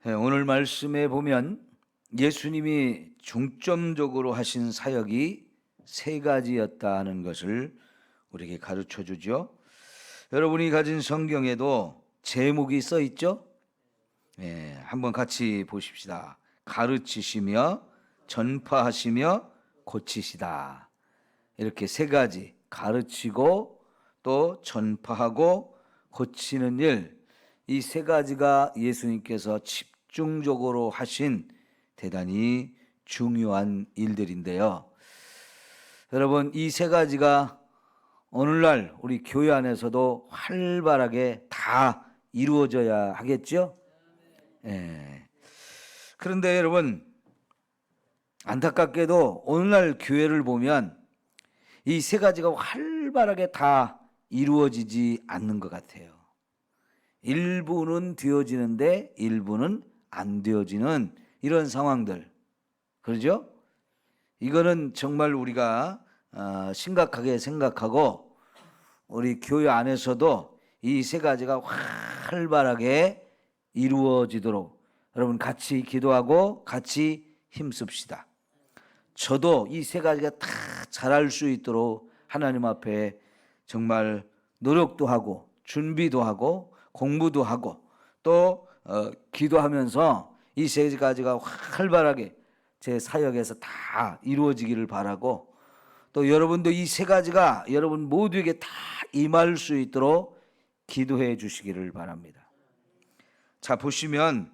오늘 말씀에 보면 예수님이 중점적으로 하신 사역이 세 가지였다는 것을 우리에게 가르쳐 주죠. 여러분이 가진 성경에도 제목이 써 있죠? 한번 같이 보십시다. 가르치시며 전파하시며 고치시다. 이렇게 세 가지, 가르치고 또 전파하고 고치는 일, 이 세 가지가 예수님께서 집중적으로 하신 대단히 중요한 일들인데요. 여러분, 이 세 가지가 오늘날 우리 교회 안에서도 활발하게 다 이루어져야 하겠죠? 그런데 여러분, 안타깝게도 오늘날 교회를 보면 이 세 가지가 활발하게 다 이루어지지 않는 것 같아요. 일부는 되어지는데 일부는 안 되어지는 이런 상황들. 그러죠? 이거는 정말 우리가 심각하게 생각하고 우리 교회 안에서도 이 세 가지가 활발하게 이루어지도록 여러분 같이 기도하고 같이 힘씁시다. 저도 이 세 가지가 다 잘할 수 있도록 하나님 앞에 정말 노력도 하고 준비도 하고 공부도 하고 또 기도하면서 이 세 가지가 활발하게 제 사역에서 다 이루어지기를 바라고 또 여러분도 이 세 가지가 여러분 모두에게 다 임할 수 있도록 기도해 주시기를 바랍니다. 자, 보시면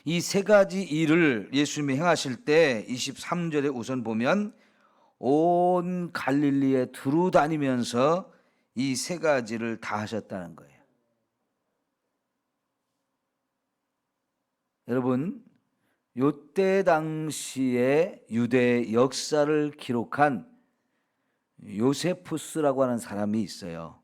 이 세 가지 일을 예수님이 행하실 때 23절에 우선 보면 온 갈릴리에 두루 다니면서 이 세 가지를 다 하셨다는 거예요. 여러분, 요때 당시에 유대 역사를 기록한 요세푸스라고 하는 사람이 있어요.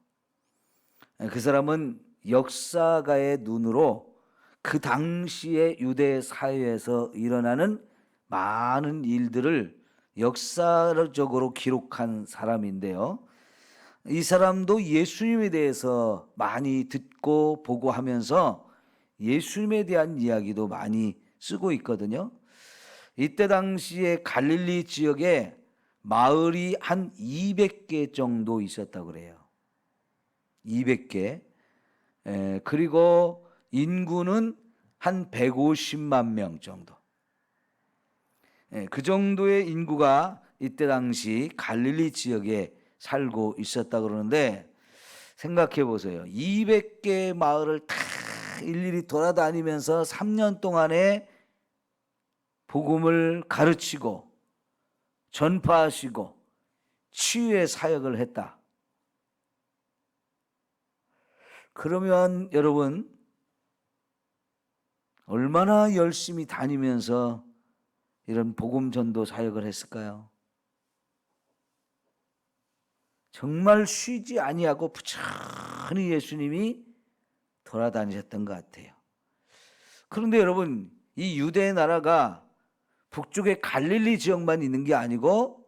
그 사람은 역사가의 눈으로 그 당시에 유대 사회에서 일어나는 많은 일들을 역사적으로 기록한 사람인데요. 이 사람도 예수님에 대해서 많이 듣고 보고 하면서 예수님에 대한 이야기도 많이 쓰고 있거든요. 이때 당시에 갈릴리 지역에 마을이 한 200개 정도 있었다고 그래요. 200개. 그리고 인구는 한 150만 명 정도. 그 정도의 인구가 이때 당시 갈릴리 지역에 살고 있었다고 그러는데 생각해 보세요. 200개 마을을 다 일일이 돌아다니면서 3년 동안에 복음을 가르치고 전파하시고 치유의 사역을 했다. 그러면 여러분 얼마나 열심히 다니면서 이런 복음 전도 사역을 했을까요? 정말 쉬지 아니하고 부지런히 예수님이 돌아다니셨던 것 같아요. 그런데 여러분, 이 유대 나라가 북쪽에 갈릴리 지역만 있는 게 아니고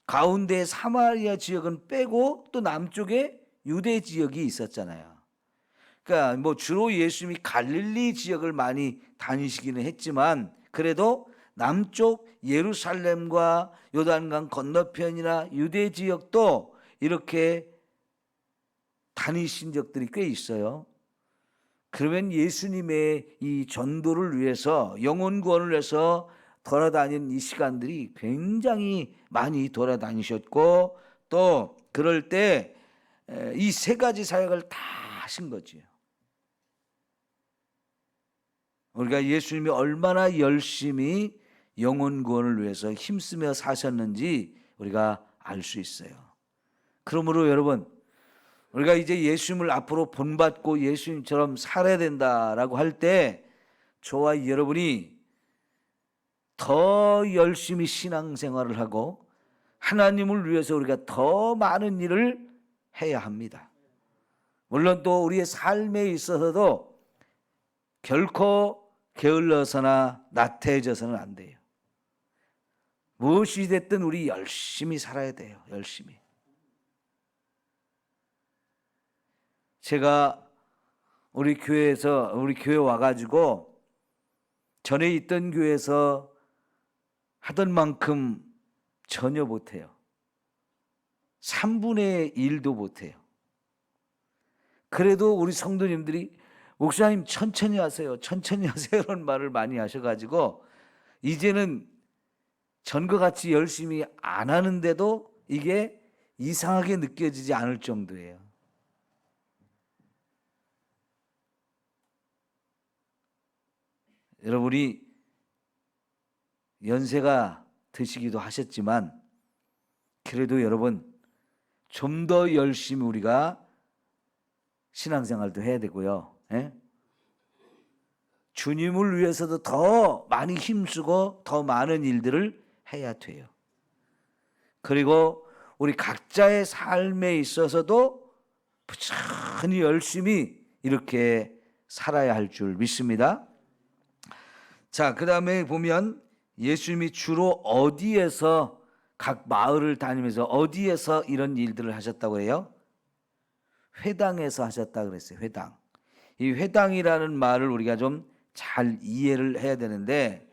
가운데 사마리아 지역은 빼고 또 남쪽에 유대 지역이 있었잖아요. 그러니까 뭐 주로 예수님이 갈릴리 지역을 많이 다니시기는 했지만 그래도 남쪽 예루살렘과 요단강 건너편이나 유대 지역도 이렇게 다니신 적들이 꽤 있어요. 그러면 예수님의 이 전도를 위해서 영혼 구원을 위해서 돌아다닌 이 시간들이 굉장히 많이 돌아다니셨고 또 그럴 때 이 세 가지 사역을 다 하신 거지요. 우리가 예수님이 얼마나 열심히 영혼 구원을 위해서 힘쓰며 사셨는지 우리가 알 수 있어요. 그러므로 여러분 우리가 이제 예수님을 앞으로 본받고 예수님처럼 살아야 된다라고 할 때 저와 여러분이 더 열심히 신앙생활을 하고 하나님을 위해서 우리가 더 많은 일을 해야 합니다. 물론 또 우리의 삶에 있어서도 결코 게을러서나 나태해져서는 안 돼요. 무엇이 됐든 우리 열심히 살아야 돼요. 열심히. 제가 우리 교회 와가지고 전에 있던 교회에서 하던 만큼 전혀 못해요. 3분의 1도 못해요. 그래도 우리 성도님들이 목사님 천천히 하세요, 천천히 하세요 이런 말을 많이 하셔가지고 이제는 전과 같이 열심히 안 하는데도 이게 이상하게 느껴지지 않을 정도예요. 여러분이 연세가 드시기도 하셨지만 그래도 여러분 좀 더 열심히 우리가 신앙생활도 해야 되고요. 예? 주님을 위해서도 더 많이 힘쓰고 더 많은 일들을 해야 돼요. 그리고 우리 각자의 삶에 있어서도 부지런히 열심히 이렇게 살아야 할 줄 믿습니다. 자, 그 다음에 보면 예수님이 주로 어디에서 각 마을을 다니면서 어디에서 이런 일들을 하셨다고 해요? 회당에서 하셨다 그랬어요. 회당. 이 회당이라는 말을 우리가 좀 잘 이해를 해야 되는데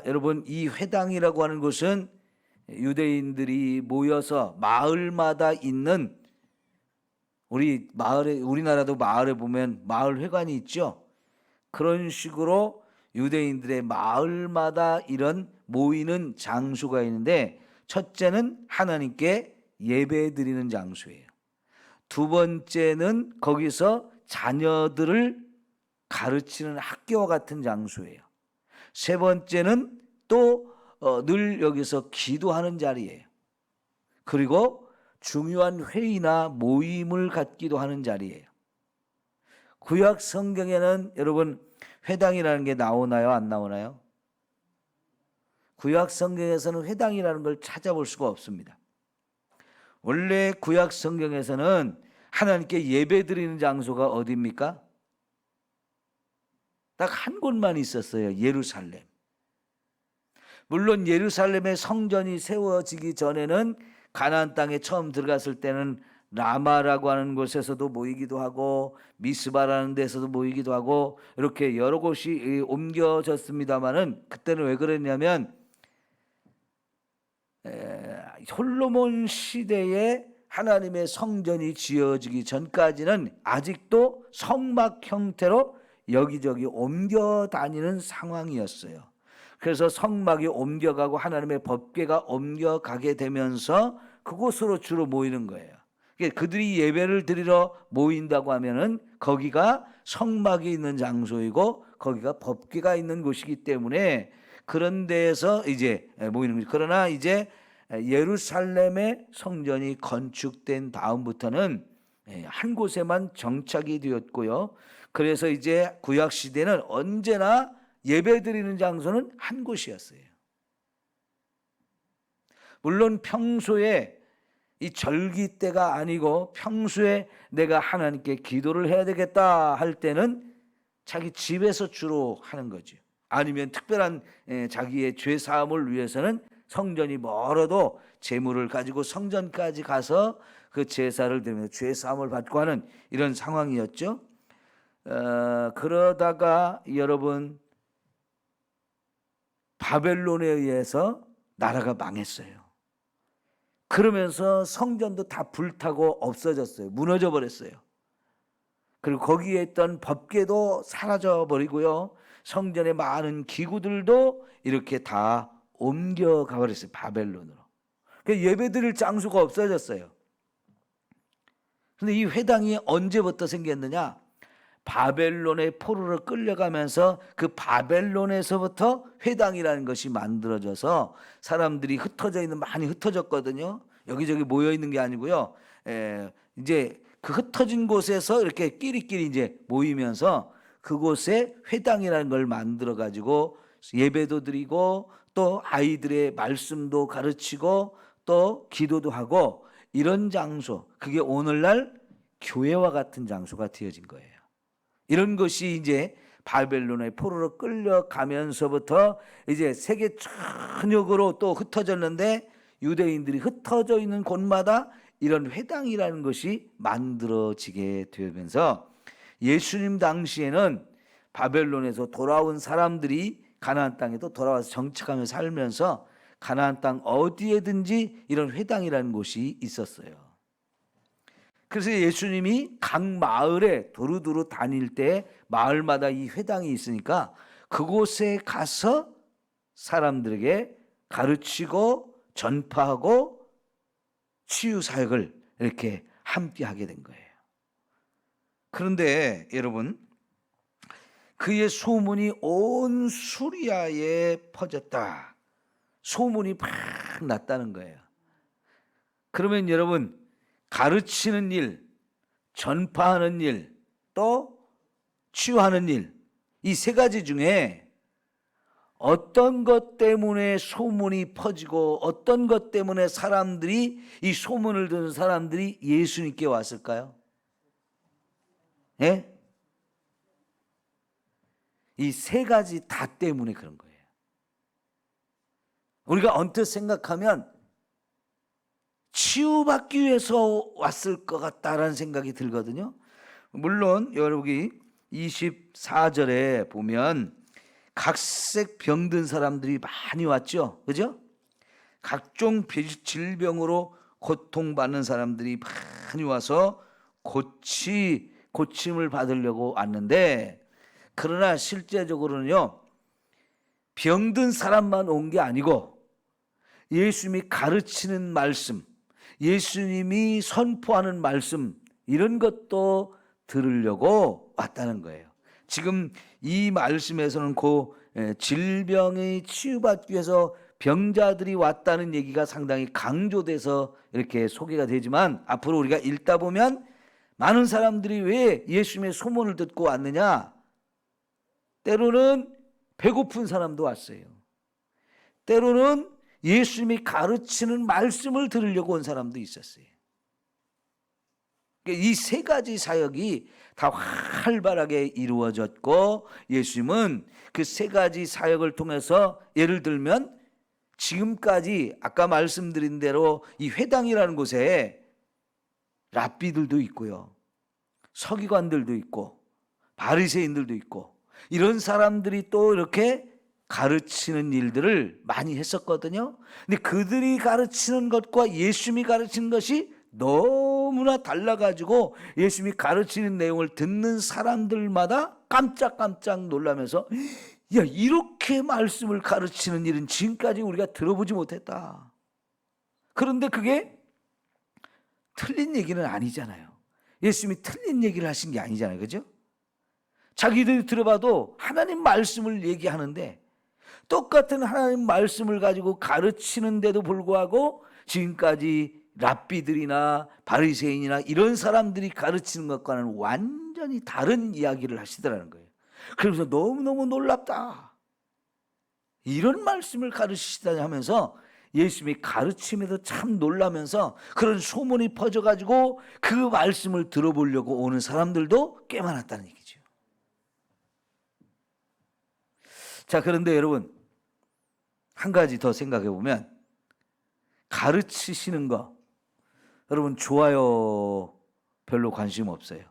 여러분 이 회당이라고 하는 곳은 유대인들이 모여서 마을마다 있는 우리 마을에 우리나라도 마을에 보면 마을 회관이 있죠. 그런 식으로 유대인들의 마을마다 이런 모이는 장소가 있는데 첫째는 하나님께 예배 드리는 장소예요. 두 번째는 거기서 자녀들을 가르치는 학교와 같은 장소예요. 세 번째는 또 늘 여기서 기도하는 자리예요. 그리고 중요한 회의나 모임을 갖기도 하는 자리예요. 구약 성경에는 여러분 회당이라는 게 나오나요? 안 나오나요? 구약 성경에서는 회당이라는 걸 찾아볼 수가 없습니다. 원래 구약 성경에서는 하나님께 예배 드리는 장소가 어디입니까? 딱 한 곳만 있었어요. 예루살렘. 물론 예루살렘의 성전이 세워지기 전에는 가나안 땅에 처음 들어갔을 때는 라마라고 하는 곳에서도 모이기도 하고 미스바라는 데서도 모이기도 하고 이렇게 여러 곳이 옮겨졌습니다마는 그때는 왜 그랬냐면 솔로몬 시대에 하나님의 성전이 지어지기 전까지는 아직도 성막 형태로 여기저기 옮겨 다니는 상황이었어요. 그래서 성막이 옮겨가고 하나님의 법궤가 옮겨가게 되면서 그곳으로 주로 모이는 거예요. 그들이 예배를 드리러 모인다고 하면은 거기가 성막이 있는 장소이고 거기가 법궤가 있는 곳이기 때문에 그런 데에서 이제 모이는 거죠. 그러나 이제 예루살렘의 성전이 건축된 다음부터는 한 곳에만 정착이 되었고요. 그래서 이제 구약 시대는 언제나 예배드리는 장소는 한 곳이었어요. 물론 평소에 이 절기 때가 아니고 평소에 내가 하나님께 기도를 해야 되겠다 할 때는 자기 집에서 주로 하는 거죠. 아니면 특별한 자기의 죄 사함을 위해서는 성전이 멀어도 제물을 가지고 성전까지 가서 그 제사를 드리면서 죄 사함을 받고 하는 이런 상황이었죠. 그러다가 여러분 바벨론에 의해서 나라가 망했어요. 그러면서 성전도 다 불타고 없어졌어요. 무너져 버렸어요. 그리고 거기에 있던 법궤도 사라져 버리고요. 성전의 많은 기구들도 이렇게 다 옮겨가 버렸어요. 바벨론으로. 예배드릴 장소가 없어졌어요. 그런데 이 회당이 언제부터 생겼느냐? 바벨론의 포로로 끌려가면서 그 바벨론에서부터 회당이라는 것이 만들어져서 사람들이 흩어져 있는 많이 흩어졌거든요. 여기저기 모여 있는 게 아니고요. 이제 그 흩어진 곳에서 이렇게 끼리끼리 이제 모이면서 그곳에 회당이라는 걸 만들어 가지고 예배도 드리고 또 아이들의 말씀도 가르치고 또 기도도 하고 이런 장소, 그게 오늘날 교회와 같은 장소가 되어진 거예요. 이런 것이 이제 바벨론의 포로로 끌려가면서부터 이제 세계 전역으로 또 흩어졌는데 유대인들이 흩어져 있는 곳마다 이런 회당이라는 것이 만들어지게 되면서 예수님 당시에는 바벨론에서 돌아온 사람들이 가나안 땅에도 돌아와서 정착하며 살면서 가나안 땅 어디에든지 이런 회당이라는 곳이 있었어요. 그래서 예수님이 각 마을에 두루두루 다닐 때 마을마다 이 회당이 있으니까 그곳에 가서 사람들에게 가르치고 전파하고 치유 사역을 이렇게 함께 하게 된 거예요. 그런데 여러분, 그의 소문이 온 수리아에 퍼졌다. 소문이 막 났다는 거예요. 그러면 여러분, 가르치는 일, 전파하는 일, 또 치유하는 일, 이 세 가지 중에 어떤 것 때문에 소문이 퍼지고 어떤 것 때문에 사람들이, 이 소문을 듣는 사람들이 예수님께 왔을까요? 예? 이 세 가지 다 때문에 그런 거예요. 우리가 언뜻 생각하면 치유받기 위해서 왔을 것 같다라는 생각이 들거든요. 물론 여기 24절에 보면 각색 병든 사람들이 많이 왔죠. 그죠? 각종 질병으로 고통받는 사람들이 많이 와서 고침을 받으려고 왔는데, 그러나 실제적으로는요, 병든 사람만 온 게 아니고 예수님이 가르치는 말씀, 예수님이 선포하는 말씀, 이런 것도 들으려고 왔다는 거예요. 지금 이 말씀에서는 질병이 치유받기 위해서 병자들이 왔다는 얘기가 상당히 강조돼서 이렇게 소개가 되지만, 앞으로 우리가 읽다 보면 많은 사람들이 왜 예수님의 소문을 듣고 왔느냐? 때로는 배고픈 사람도 왔어요. 때로는 예수님이 가르치는 말씀을 들으려고 온 사람도 있었어요. 이 세 가지 사역이 다 활발하게 이루어졌고, 예수님은 그 세 가지 사역을 통해서, 예를 들면 지금까지 아까 말씀드린 대로 이 회당이라는 곳에 랍비들도 있고요, 서기관들도 있고 바리새인들도 있고, 이런 사람들이 또 이렇게 가르치는 일들을 많이 했었거든요. 근데 그들이 가르치는 것과 예수님이 가르치는 것이 너무나 달라가지고 예수님이 가르치는 내용을 듣는 사람들마다 깜짝깜짝 놀라면서, 야, 이렇게 말씀을 가르치는 일은 지금까지 우리가 들어보지 못했다. 그런데 그게 틀린 얘기는 아니잖아요. 예수님이 틀린 얘기를 하신 게 아니잖아요. 그죠? 자기들이 들어봐도 하나님 말씀을 얘기하는데, 똑같은 하나님 말씀을 가지고 가르치는데도 불구하고 지금까지 랍비들이나 바리새인이나 이런 사람들이 가르치는 것과는 완전히 다른 이야기를 하시더라는 거예요. 그러면서 너무너무 놀랍다, 이런 말씀을 가르치시다니 하면서 예수님이 가르침에도 참 놀라면서 그런 소문이 퍼져가지고 그 말씀을 들어보려고 오는 사람들도 꽤 많았다는 얘기죠. 자, 그런데 여러분, 한 가지 더 생각해 보면, 가르치시는 거 여러분 좋아요? 별로 관심 없어요?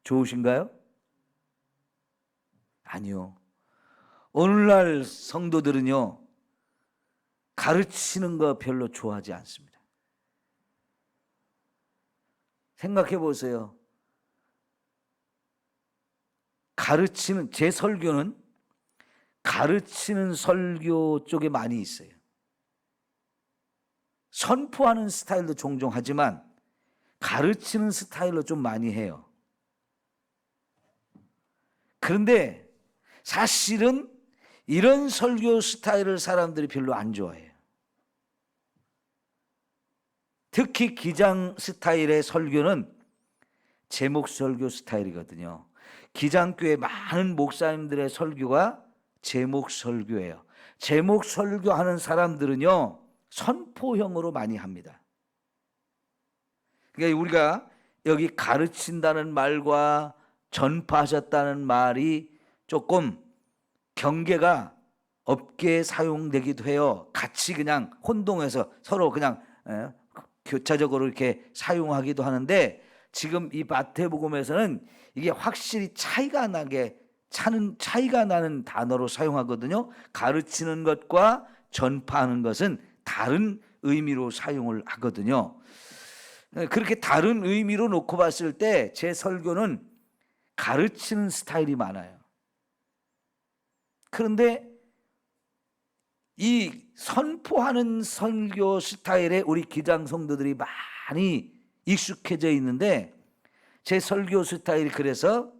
좋으신가요? 아니요. 오늘날 성도들은요, 가르치는 거 별로 좋아하지 않습니다. 생각해 보세요. 제 설교는 가르치는 설교 쪽에 많이 있어요. 선포하는 스타일도 종종 하지만 가르치는 스타일로 좀 많이 해요. 그런데 사실은 이런 설교 스타일을 사람들이 별로 안 좋아해요. 특히 기장 스타일의 설교는 제목 설교 스타일이거든요. 기장교회 많은 목사님들의 설교가 제목 설교예요. 제목 설교하는 사람들은요, 선포형으로 많이 합니다. 그러니까 우리가 여기 가르친다는 말과 전파하셨다는 말이 조금 경계가 없게 사용되기도 해요. 같이 그냥 혼동해서 서로 그냥 교차적으로 이렇게 사용하기도 하는데, 지금 이 마태복음에서는 이게 확실히 차이가 나는 단어로 사용하거든요. 가르치는 것과 전파하는 것은 다른 의미로 사용을 하거든요. 그렇게 다른 의미로 놓고 봤을 때 제 설교는 가르치는 스타일이 많아요. 그런데 이 선포하는 설교 스타일에 우리 기장 성도들이 많이 익숙해져 있는데, 제 설교 스타일이 그래서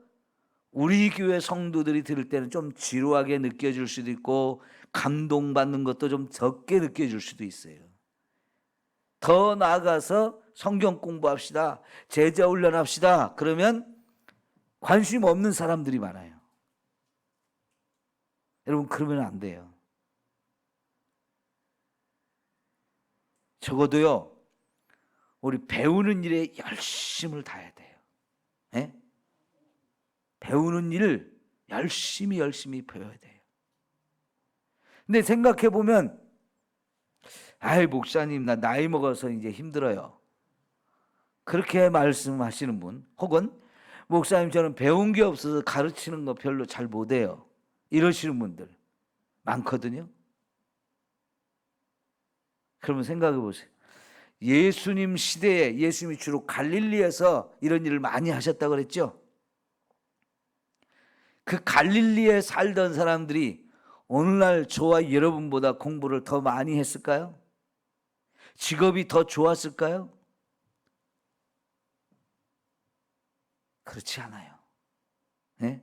우리 교회 성도들이 들을 때는 좀 지루하게 느껴질 수도 있고 감동받는 것도 좀 적게 느껴질 수도 있어요. 더 나아가서 성경 공부합시다, 제자 훈련합시다 그러면 관심 없는 사람들이 많아요. 여러분, 그러면 안 돼요. 적어도요, 우리 배우는 일에 열심을 다해야 돼요. 네? 배우는 일을 열심히 배워야 돼요. 근데 생각해 보면, 아이 목사님 나 나이 먹어서 이제 힘들어요, 그렇게 말씀하시는 분, 혹은 목사님 저는 배운 게 없어서 가르치는 거 별로 잘 못해요, 이러시는 분들 많거든요. 그러면 생각해 보세요. 예수님 시대에 예수님이 주로 갈릴리에서 이런 일을 많이 하셨다고 그랬죠. 그 갈릴리에 살던 사람들이 오늘날 저와 여러분보다 공부를 더 많이 했을까요? 직업이 더 좋았을까요? 그렇지 않아요. 네?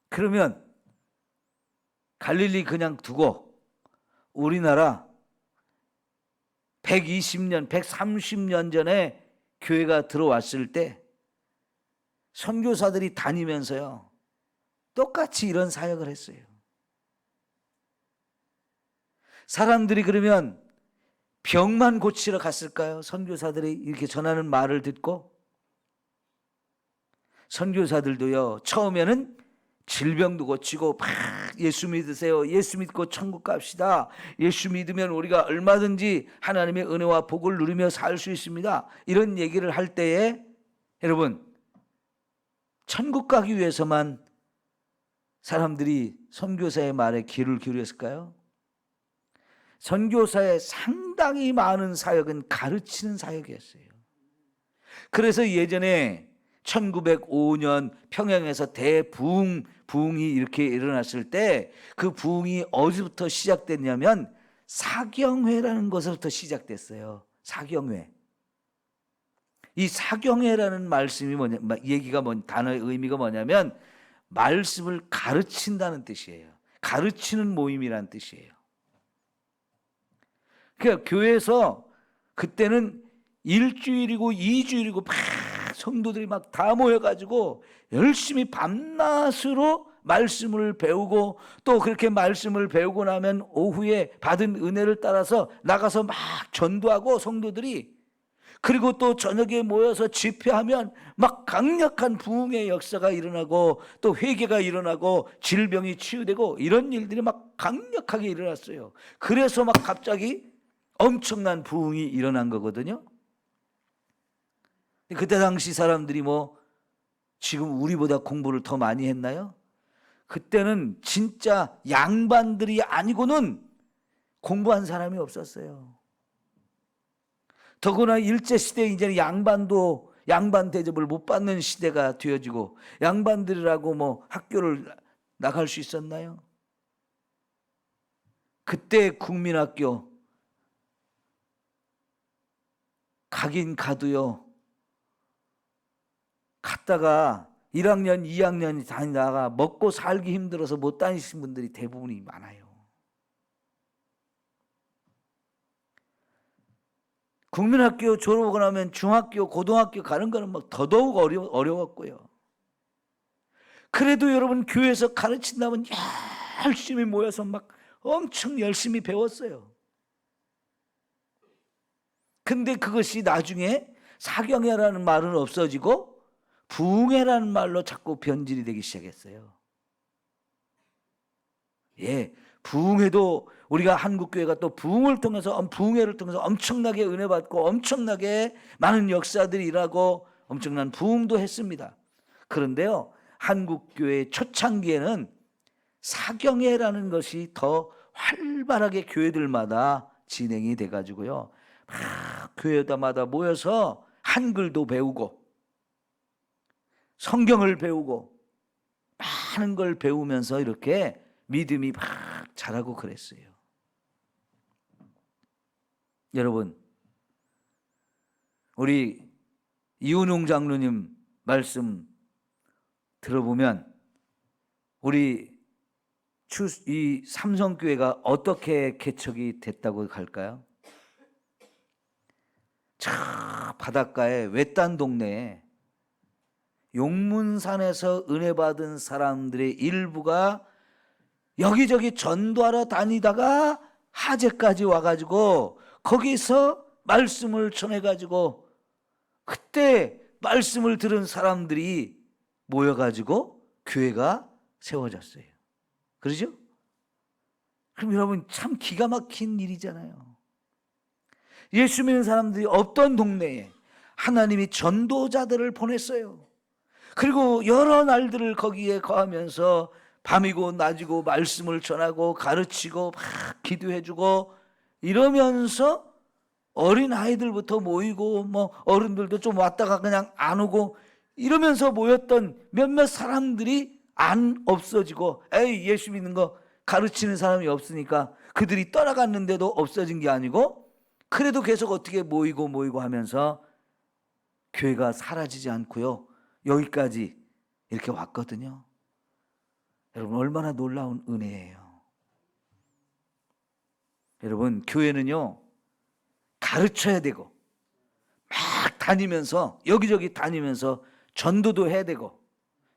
그러면 갈릴리 그냥 두고 우리나라 120년, 130년 전에 교회가 들어왔을 때 선교사들이 다니면서요, 똑같이 이런 사역을 했어요. 사람들이 그러면 병만 고치러 갔을까요? 선교사들이 이렇게 전하는 말을 듣고. 선교사들도요, 처음에는 질병도 고치고 막 예수 믿으세요, 예수 믿고 천국 갑시다, 예수 믿으면 우리가 얼마든지 하나님의 은혜와 복을 누리며 살 수 있습니다, 이런 얘기를 할 때에 여러분, 천국 가기 위해서만 사람들이 선교사의 말에 귀를 기울였을까요? 선교사의 상당히 많은 사역은 가르치는 사역이었어요. 그래서 예전에 1905년 평양에서 부흥이 이렇게 일어났을 때 그 부흥이 어디부터 시작됐냐면 사경회라는 것부터 시작됐어요. 사경회. 이 사경회라는 말씀이 단어의 의미가 뭐냐면 말씀을 가르친다는 뜻이에요. 가르치는 모임이라는 뜻이에요. 그러니까 교회에서 그때는 1주일이고 2주일이고 막 성도들이 막 다 모여가지고 열심히 밤낮으로 말씀을 배우고, 또 그렇게 말씀을 배우고 나면 오후에 받은 은혜를 따라서 나가서 막 전도하고 성도들이, 그리고 또 저녁에 모여서 집회하면 막 강력한 부흥의 역사가 일어나고 또 회개가 일어나고 질병이 치유되고 이런 일들이 막 강력하게 일어났어요. 그래서 막 갑자기 엄청난 부흥이 일어난 거거든요. 그때 당시 사람들이 지금 우리보다 공부를 더 많이 했나요? 그때는 진짜 양반들이 아니고는 공부한 사람이 없었어요. 더구나 일제시대에 이제는 양반 대접을 못 받는 시대가 되어지고, 양반들이라고 학교를 나갈 수 있었나요? 그때 국민학교 가긴 가도요, 갔다가 1학년, 2학년 다니다가 먹고 살기 힘들어서 못 다니신 분들이 대부분이 많아요. 국민학교 졸업하고 나면 중학교, 고등학교 가는 거는 더더욱 어려웠고요. 그래도 여러분, 교회에서 가르친다면 열심히 모여서 엄청 열심히 배웠어요. 근데 그것이 나중에 사경회라는 말은 없어지고 부흥회라는 말로 자꾸 변질이 되기 시작했어요. 부흥회도 우리가 한국교회가 또 부흥회를 통해서 엄청나게 은혜 받고 엄청나게 많은 역사들이 일어나고 엄청난 부흥도 했습니다. 그런데요, 한국교회 초창기에는 사경회라는 것이 더 활발하게 교회들마다 진행이 돼가지고요, 막 교회마다 모여서 한글도 배우고 성경을 배우고 많은 걸 배우면서 이렇게 믿음이 막 자라고 그랬어요. 여러분, 우리 이은웅 장로님 말씀 들어보면 우리 이 삼성교회가 어떻게 개척이 됐다고 할까요? 저 바닷가에 외딴 동네에 용문산에서 은혜 받은 사람들의 일부가 여기저기 전도하러 다니다가 하재까지 와가지고 거기서 말씀을 전해가지고 그때 말씀을 들은 사람들이 모여가지고 교회가 세워졌어요. 그러죠? 그럼 여러분, 참 기가 막힌 일이잖아요. 예수 믿는 사람들이 없던 동네에 하나님이 전도자들을 보냈어요. 그리고 여러 날들을 거기에 거하면서 밤이고 낮이고 말씀을 전하고 가르치고 막 기도해주고 이러면서 어린 아이들부터 모이고 뭐 어른들도 좀 왔다가 그냥 안 오고 이러면서 모였던 몇몇 사람들이 안 없어지고, 에이 예수 믿는 거 가르치는 사람이 없으니까 그들이 떠나갔는데도 없어진 게 아니고, 그래도 계속 어떻게 모이고 하면서 교회가 사라지지 않고요, 여기까지 이렇게 왔거든요. 여러분, 얼마나 놀라운 은혜예요. 여러분, 교회는요 가르쳐야 되고 막 다니면서 여기저기 다니면서 전도도 해야 되고,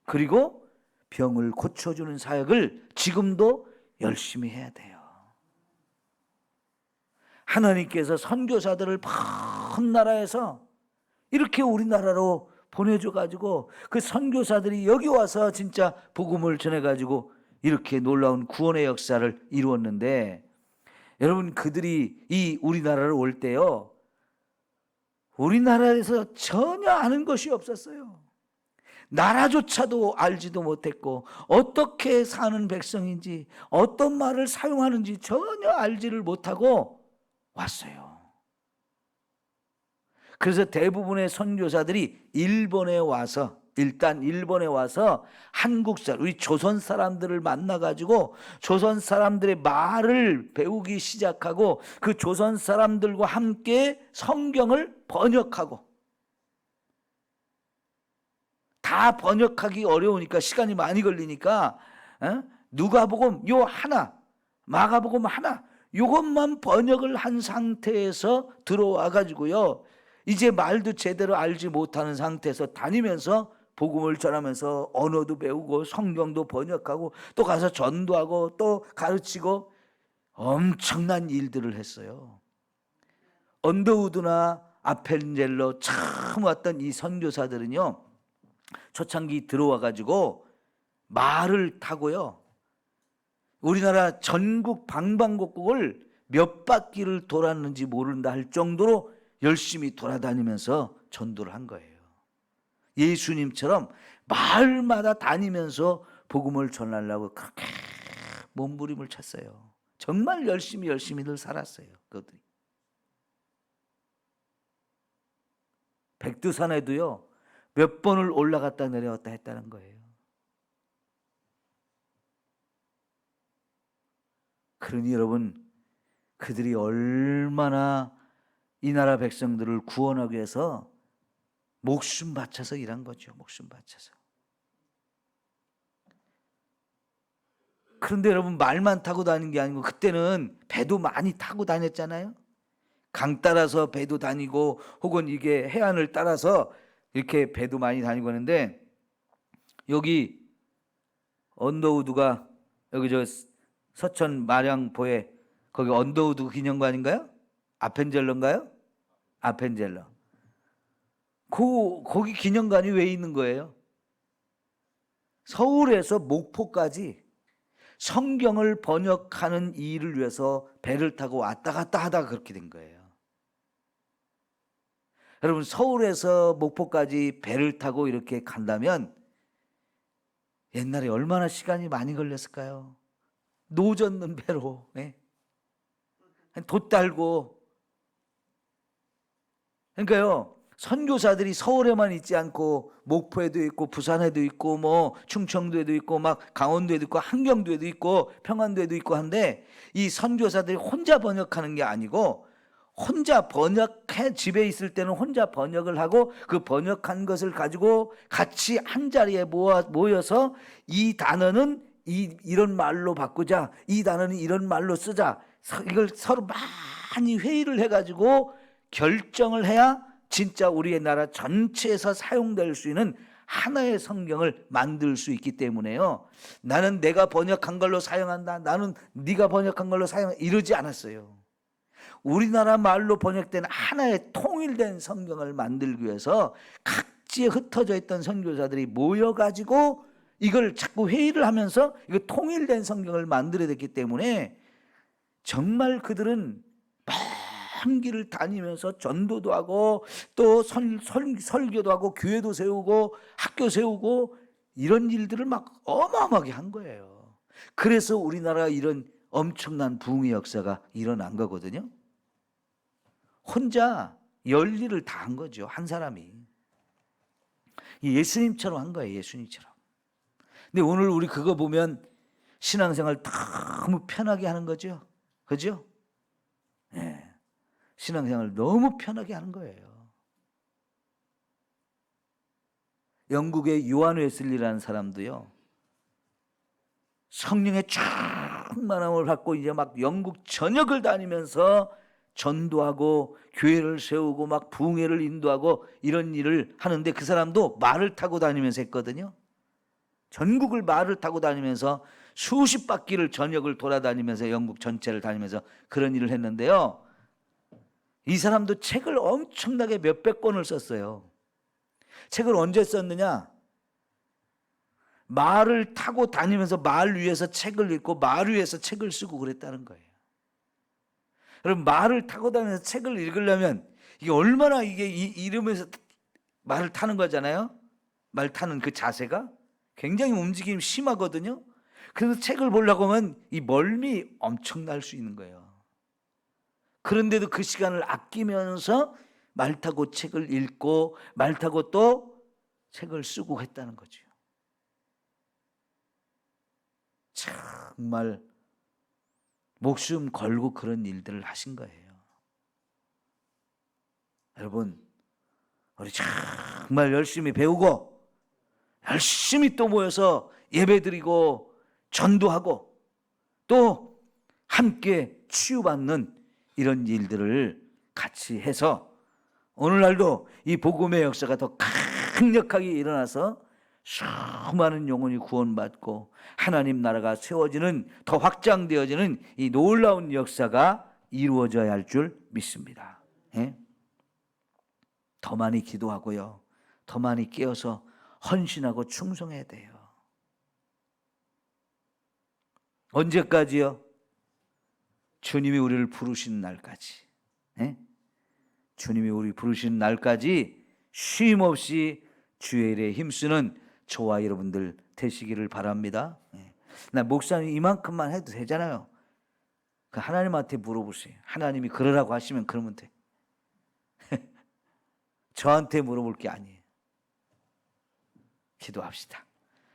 그리고 병을 고쳐주는 사역을 지금도 열심히 해야 돼요. 하나님께서 선교사들을 먼 나라에서 이렇게 우리나라로 보내줘가지고 그 선교사들이 여기 와서 진짜 복음을 전해가지고 이렇게 놀라운 구원의 역사를 이루었는데, 여러분, 그들이 이 우리나라로 올 때요, 우리나라에서 전혀 아는 것이 없었어요. 나라조차도 알지도 못했고 어떻게 사는 백성인지 어떤 말을 사용하는지 전혀 알지를 못하고 왔어요. 그래서 대부분의 선교사들이 일본에 와서 한국 사람, 우리 조선 사람들을 만나가지고 조선 사람들의 말을 배우기 시작하고 그 조선 사람들과 함께 성경을 번역하고, 다 번역하기 어려우니까 시간이 많이 걸리니까 누가복음 요 하나, 마가복음 하나, 요것만 번역을 한 상태에서 들어와 가지고요, 이제 말도 제대로 알지 못하는 상태에서 다니면서 복음을 전하면서 언어도 배우고 성경도 번역하고 또 가서 전도하고 또 가르치고 엄청난 일들을 했어요. 언더우드나 아펜젤러 처음 왔던 이 선교사들은요, 초창기 들어와 가지고 말을 타고요, 우리나라 전국 방방곡곡을 몇 바퀴를 돌았는지 모른다 할 정도로 열심히 돌아다니면서 전도를 한 거예요. 예수님처럼 마을마다 다니면서 복음을 전하려고 그렇게 몸부림을 쳤어요. 정말 열심히들 살았어요. 그들이. 백두산에도요 몇 번을 올라갔다 내려왔다 했다는 거예요. 그러니 여러분, 그들이 얼마나 이 나라 백성들을 구원하기 위해서 목숨 바쳐서 일한 거죠. 목숨 바쳐서. 그런데 여러분, 말만 타고 다니는 게 아니고 그때는 배도 많이 타고 다녔잖아요. 강 따라서 배도 다니고 혹은 이게 해안을 따라서 이렇게 배도 많이 다니고 하는데, 여기 언더우드가 여기 저 서천 마량포에 거기 언더우드 기념관인가요? 아펜젤러인가요? 아펜젤러. 거기 기념관이 왜 있는 거예요? 서울에서 목포까지 성경을 번역하는 일을 위해서 배를 타고 왔다 갔다 하다가 그렇게 된 거예요. 여러분 서울에서 목포까지 배를 타고 이렇게 간다면 옛날에 얼마나 시간이 많이 걸렸을까요? 노젓는 배로 돛 달고. 그러니까요, 선교사들이 서울에만 있지 않고 목포에도 있고 부산에도 있고 뭐 충청도에도 있고 막 강원도에도 있고 함경도에도 있고 평안도에도 있고 한데, 이 선교사들이 혼자 번역하는 게 아니고 혼자 번역해, 집에 있을 때는 혼자 번역을 하고 그 번역한 것을 가지고 같이 한 자리에 모여서 이 단어는 이런 말로 바꾸자, 이 단어는 이런 말로 쓰자, 이걸 서로 많이 회의를 해가지고 결정을 해야 진짜 우리의 나라 전체에서 사용될 수 있는 하나의 성경을 만들 수 있기 때문에요. 나는 내가 번역한 걸로 사용한다, 나는 네가 번역한 걸로 사용한다, 이러지 않았어요. 우리나라 말로 번역된 하나의 통일된 성경을 만들기 위해서 각지에 흩어져 있던 선교사들이 모여가지고 이걸 자꾸 회의를 하면서 이거 통일된 성경을 만들어야 됐기 때문에 정말 그들은 먼 길을 다니면서 전도도 하고 또 설교도 하고 교회도 세우고 학교 세우고 이런 일들을 막 어마어마하게 한 거예요. 그래서 우리나라가 이런 엄청난 부흥의 역사가 일어난 거거든요. 혼자 열일을 다 한 거죠, 한 사람이. 예수님처럼 한 거예요, 예수님처럼. 근데 오늘 우리 그거 보면 신앙생활 너무 편하게 하는 거죠, 그죠? 네. 신앙생활 너무 편하게 하는 거예요. 영국의 요한 웨슬리라는 사람도요, 성령의 충만함을 받고 이제 막 영국 전역을 다니면서 전도하고 교회를 세우고 막 부흥회를 인도하고 이런 일을 하는데, 그 사람도 말을 타고 다니면서 했거든요. 전국을 말을 타고 다니면서 수십 바퀴를 전역을 돌아다니면서 영국 전체를 다니면서 그런 일을 했는데요, 이 사람도 책을 엄청나게 몇백 권을 썼어요. 책을 언제 썼느냐? 말을 타고 다니면서 말 위에서 책을 읽고 말 위에서 책을 쓰고 그랬다는 거예요. 여러분, 말을 타고 다니면서 책을 읽으려면 이게 얼마나, 이게 이러면서 말을 타는 거잖아요. 말 타는 그 자세가 굉장히 움직임이 심하거든요. 그래서 책을 보려고 하면 이 멀미 엄청날 수 있는 거예요. 그런데도 그 시간을 아끼면서 말 타고 책을 읽고 말 타고 또 책을 쓰고 했다는 거죠. 정말 목숨 걸고 그런 일들을 하신 거예요. 여러분, 우리 정말 열심히 배우고 열심히 또 모여서 예배드리고 전도하고 또 함께 치유받는 이런 일들을 같이 해서 오늘날도 이 복음의 역사가 더 강력하게 일어나서 수많은 영혼이 구원받고 하나님 나라가 세워지는, 더 확장되어지는 이 놀라운 역사가 이루어져야 할 줄 믿습니다. 예? 더 많이 기도하고요, 더 많이 깨어서 헌신하고 충성해야 돼요. 언제까지요? 주님이 우리를 부르신 날까지. 예? 주님이 우리 부르신 날까지 쉼없이 주의 일에 힘쓰는 저와 여러분들 되시기를 바랍니다. 예. 나 목사님 이만큼만 해도 되잖아요. 그 하나님한테 물어보세요. 하나님이 그러라고 하시면 그러면 돼. 저한테 물어볼 게 아니에요. 기도합시다.